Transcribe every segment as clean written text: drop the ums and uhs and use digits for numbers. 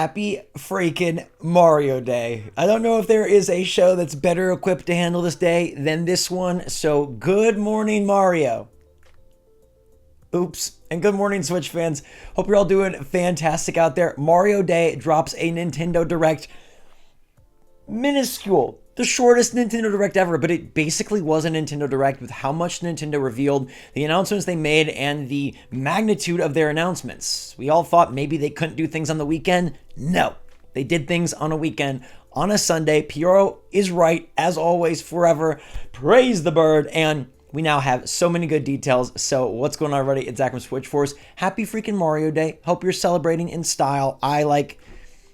Happy freaking Mario Day. I don't know if there is a show that's better equipped to handle this day than this one, so good morning, Mario. Oops. And good morning, Switch fans. Hope you're all doing fantastic out there. Mario Day drops a Nintendo Direct. Minuscule. The shortest Nintendo Direct ever, but it basically was a Nintendo Direct with how much Nintendo revealed, the announcements they made, and the magnitude of their announcements. We all thought maybe they couldn't do things on the weekend. No, they did things on a weekend, on a Sunday. Piero is right, as always, forever. Praise the bird, and we now have so many good details. So what's going on, everybody? It's Zach from SwitchForce. Happy freaking Mario Day. Hope you're celebrating in style.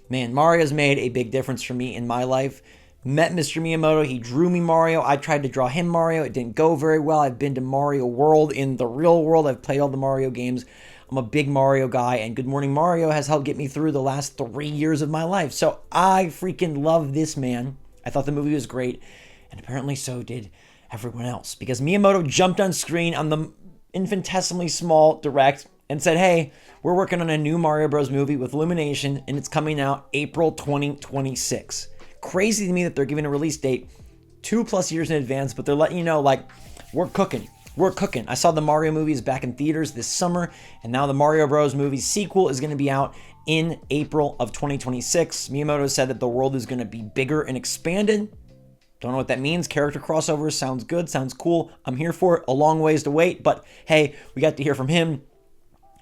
Mario's made a big difference for me in my life. Met Mr. Miyamoto, he drew me Mario. I tried to draw him Mario. It didn't go very well. I've been to Mario World in the real world. I've played all the Mario games. I'm a big Mario guy, and Good Morning Mario has helped get me through the last 3 years of my life. So I freaking love this man. I thought the movie was great, and apparently so did everyone else, because Miyamoto jumped on screen on the infinitesimally small Direct and said, hey, we're working on a new Mario Bros. Movie with Illumination, and it's coming out April 2026. Crazy to me that they're giving a release date 2+ years in advance, but they're letting you know, like, we're cooking. We're cooking. I saw the Mario movies back in theaters this summer, and now the Mario Bros. Movie sequel is going to be out in April of 2026. Miyamoto said that the world is going to be bigger and expanded. Don't know what that means. Character crossovers sounds good, sounds cool. I'm here for it. A long ways to wait, but hey, we got to hear from him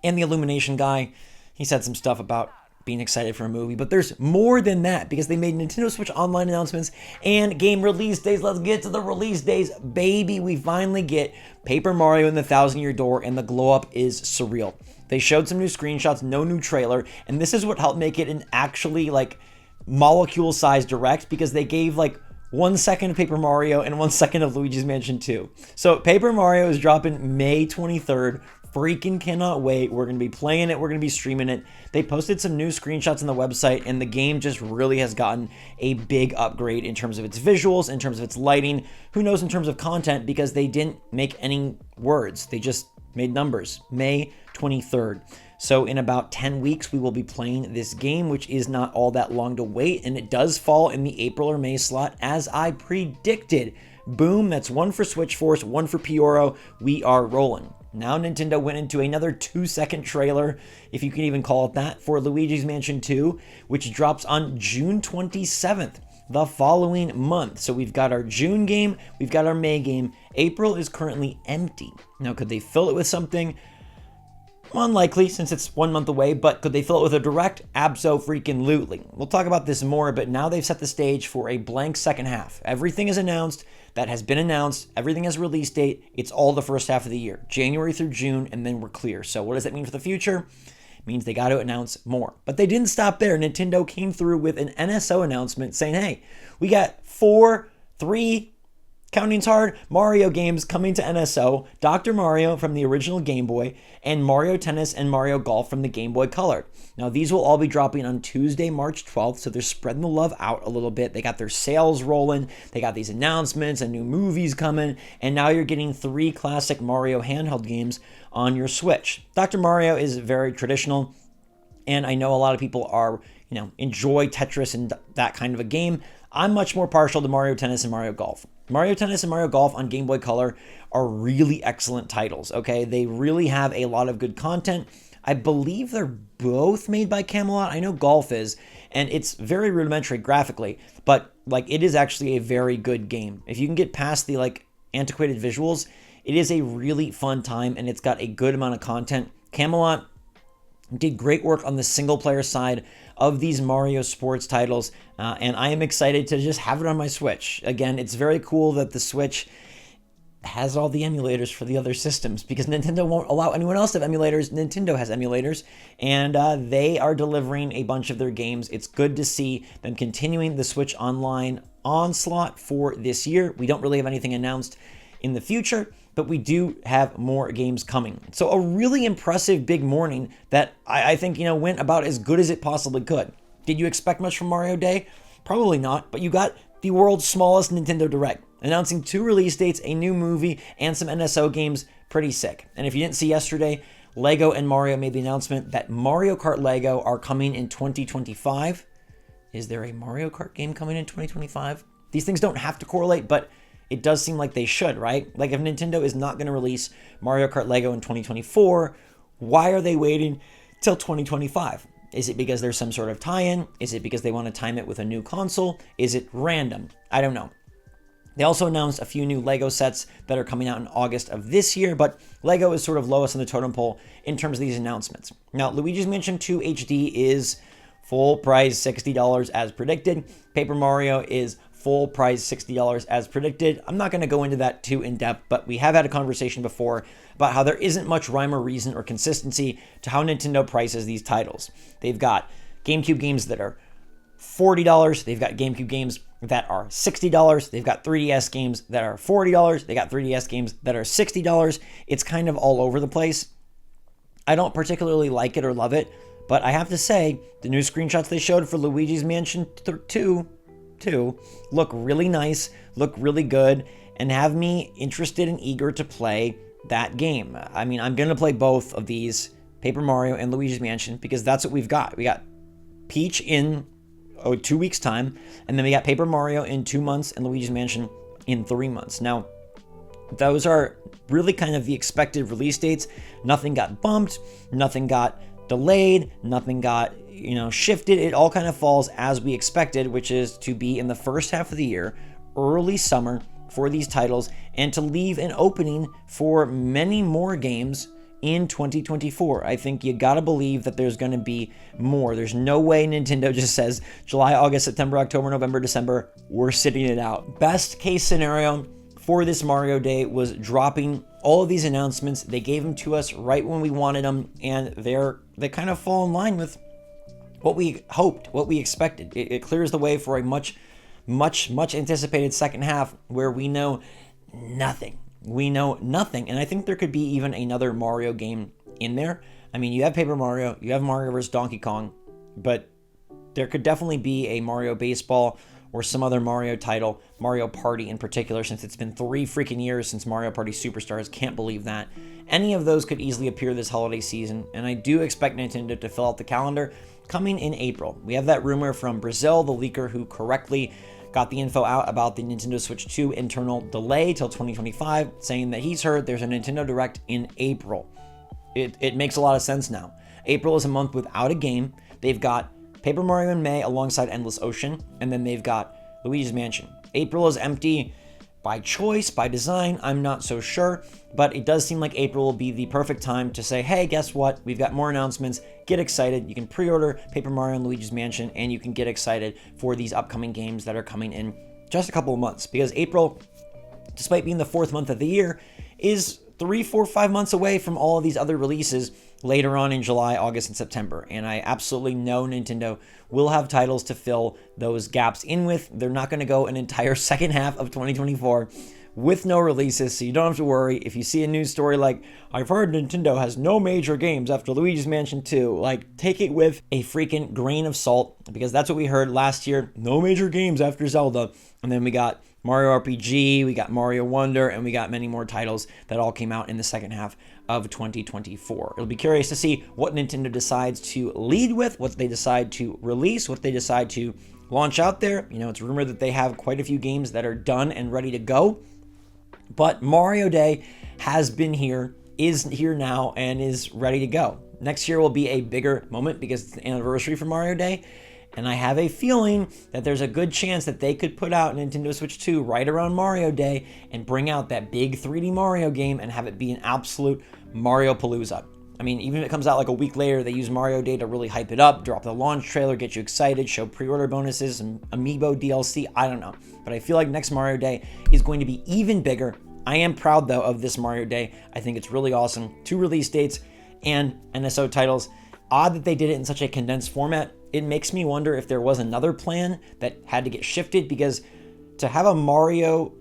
and the Illumination guy. He said some stuff about being excited for a movie, but there's more than that, because they made Nintendo Switch Online announcements and game release days. Let's get to the release days, baby. We finally get Paper Mario and the Thousand Year Door, and the glow up is surreal. They showed some new screenshots, no new trailer, and this is what helped make it an actually molecule-sized Direct, because they gave 1 second of Paper Mario and 1 second of Luigi's Mansion 2. So Paper Mario is dropping May 23rd. Freaking cannot wait. We're going to be playing it. We're going to be streaming it. They posted some new screenshots on the website, and the game just really has gotten a big upgrade in terms of its visuals, in terms of its lighting. Who knows in terms of content, because they didn't make any words. They just made numbers. May 23rd. So in about 10 weeks, we will be playing this game, which is not all that long to wait, and it does fall in the April or May slot, as I predicted. Boom, that's one for SwitchForce, one for Pioro. We are rolling. Now Nintendo went into another 2-second trailer, if you can even call it that, for Luigi's Mansion 2, which drops on June 27th, the following month. So we've got our June game, we've got our May game. April is currently empty. Now, could they fill it with something? Unlikely, since it's 1 month away, but could they fill it with a Direct? Abso-freaking-lutely. We'll talk about this more, but now they've set the stage for a blank second half. Everything is announced that has been announced. Everything has a release date. It's all the first half of the year, January through June, and then we're clear. So what does that mean for the future? It means they got to announce more. But they didn't stop there. Nintendo came through with an NSO announcement saying, hey, we got 3 counting's hard, Mario games coming to NSO, Dr. Mario from the original Game Boy, and Mario Tennis and Mario Golf from the Game Boy Color. Now, these will all be dropping on Tuesday, March 12th, so they're spreading the love out a little bit. They got their sales rolling, they got these announcements and new movies coming, and now you're getting 3 classic Mario handheld games on your Switch. Dr. Mario is very traditional, and I know a lot of people are, enjoy Tetris and that kind of a game. I'm much more partial to Mario Tennis and Mario Golf. Mario Tennis and Mario Golf on Game Boy Color are really excellent titles, okay? They really have a lot of good content. I believe they're both made by Camelot. I know Golf is, and it's very rudimentary graphically, but it is actually a very good game. If you can get past the antiquated visuals, it is a really fun time, and it's got a good amount of content. Camelot did great work on the single player side of these Mario sports titles, and I am excited to just have it on my Switch. Again, it's very cool that the Switch has all the emulators for the other systems, because Nintendo won't allow anyone else to have emulators. Nintendo has emulators, and they are delivering a bunch of their games. It's good to see them continuing the Switch Online onslaught for this year. We don't really have anything announced in the future, but we do have more games coming. So a really impressive big morning that I think, went about as good as it possibly could. Did you expect much from Mario Day? Probably not, but you got the world's smallest Nintendo Direct, announcing 2 release dates, a new movie, and some NSO games. Pretty sick. And if you didn't see yesterday, Lego and Mario made the announcement that Mario Kart Lego are coming in 2025. Is there a Mario Kart game coming in 2025? These things don't have to correlate, but it does seem like they should, right? Like if Nintendo is not going to release Mario Kart Lego in 2024, why are they waiting till 2025? Is it because there's some sort of tie-in? Is it because they want to time it with a new console? Is it random? I don't know. They also announced a few new Lego sets that are coming out in August of this year, but Lego is sort of lowest on the totem pole in terms of these announcements. Now, Luigi's Mansion 2 HD is full price $60 as predicted. Paper Mario is full price $60 as predicted. I'm not going to go into that too in depth, but we have had a conversation before about how there isn't much rhyme or reason or consistency to how Nintendo prices these titles. They've got GameCube games that are $40. They've got GameCube games that are $60. They've got 3DS games that are $40. They got 3DS games that are $60. It's kind of all over the place. I don't particularly like it or love it, but I have to say, the new screenshots they showed for Luigi's Mansion 2 look really nice, look really good, and have me interested and eager to play that game. I mean, I'm going to play both of these, Paper Mario and Luigi's Mansion, because that's what we've got. We got Peach in 2 weeks' time, and then we got Paper Mario in 2 months and Luigi's Mansion in 3 months. Now, those are really kind of the expected release dates. Nothing got bumped, nothing got delayed, nothing got shifted. It all kind of falls as we expected, which is to be in the first half of the year, early summer for these titles, and to leave an opening for many more games in 2024. I think you gotta believe that there's gonna be more. There's no way Nintendo just says July, August, September, October, November, December, we're sitting it out. Best case scenario for this Mario Day was dropping all of these announcements. They gave them to us right when we wanted them, and they kind of fall in line with what we hoped, what we expected. It clears the way for a much anticipated second half where we know nothing. And I think there could be even another Mario game in there. I mean, you have Paper Mario, you have Mario vs. Donkey Kong, but there could definitely be a Mario Baseball or some other Mario title, Mario Party in particular, since it's been 3 freaking years since Mario Party Superstars. Can't believe that. Any of those could easily appear this holiday season, and I do expect Nintendo to fill out the calendar coming in April. We have that rumor from Brazil, the leaker who correctly got the info out about the Nintendo Switch 2 internal delay till 2025, saying that he's heard there's a Nintendo Direct in April. It makes a lot of sense now. April is a month without a game. They've got Paper Mario in May alongside Endless Ocean, and then they've got Luigi's Mansion. April is empty by choice, by design, I'm not so sure, but it does seem like April will be the perfect time to say, hey, guess what? We've got more announcements. Get excited. You can pre-order Paper Mario and Luigi's Mansion, and you can get excited for these upcoming games that are coming in just a couple of months, because April, despite being the 4th month of the year, is 3, 4, 5 months away from all of these other releases later on in July, August, and September. And I absolutely know Nintendo will have titles to fill those gaps in with. They're not going to go an entire second half of 2024 with no releases, so you don't have to worry. If you see a news story like, I've heard Nintendo has no major games after Luigi's Mansion 2, like, take it with a freaking grain of salt, because that's what we heard last year. No major games after Zelda. And then we got Mario RPG, we got Mario Wonder, and we got many more titles that all came out in the second half of 2024. It'll be curious to see what Nintendo decides to lead with, what they decide to release, what they decide to launch out there. It's rumored that they have quite a few games that are done and ready to go. But Mario Day has been here, is here now, and is ready to go. Next year will be a bigger moment because it's the anniversary for Mario Day. And I have a feeling that there's a good chance that they could put out Nintendo Switch 2 right around Mario Day and bring out that big 3D Mario game and have it be an absolute Mario Palooza. I mean, even if it comes out like a week later, they use Mario Day to really hype it up, drop the launch trailer, get you excited, show pre-order bonuses, and Amiibo DLC, I don't know. But I feel like next Mario Day is going to be even bigger. I am proud, though, of this Mario Day. I think it's really awesome. 2 release dates and NSO titles. Odd that they did it in such a condensed format. It makes me wonder if there was another plan that had to get shifted, because to have a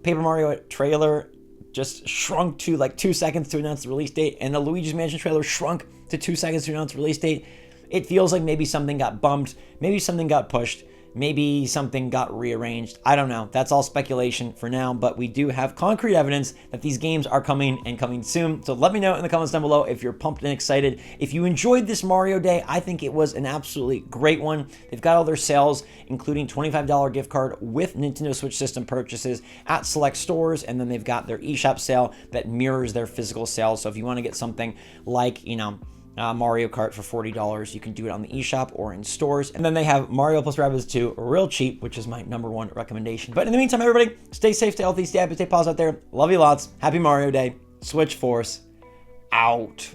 Paper Mario trailer just shrunk to like 2 seconds to announce the release date, and the Luigi's Mansion trailer shrunk to 2 seconds to announce the release date, it feels like maybe something got bumped, maybe something got pushed, Maybe something got rearranged. I don't know. That's all speculation for now, but we do have concrete evidence that these games are coming and coming soon. So let me know in the comments down below if you're pumped and excited. If you enjoyed this Mario Day, I think it was an absolutely great one. They've got all their sales, including $25 gift card with Nintendo Switch system purchases at select stores, and then they've got their eShop sale that mirrors their physical sales. So if you want to get something like, Mario Kart for $40, you can do it on the eShop or in stores. And then they have Mario plus Rabbids 2 real cheap, which is my #1 recommendation. But in the meantime, everybody, stay safe, stay healthy, stay happy, stay positive out there. Love you lots. Happy Mario Day. SwitchForce out.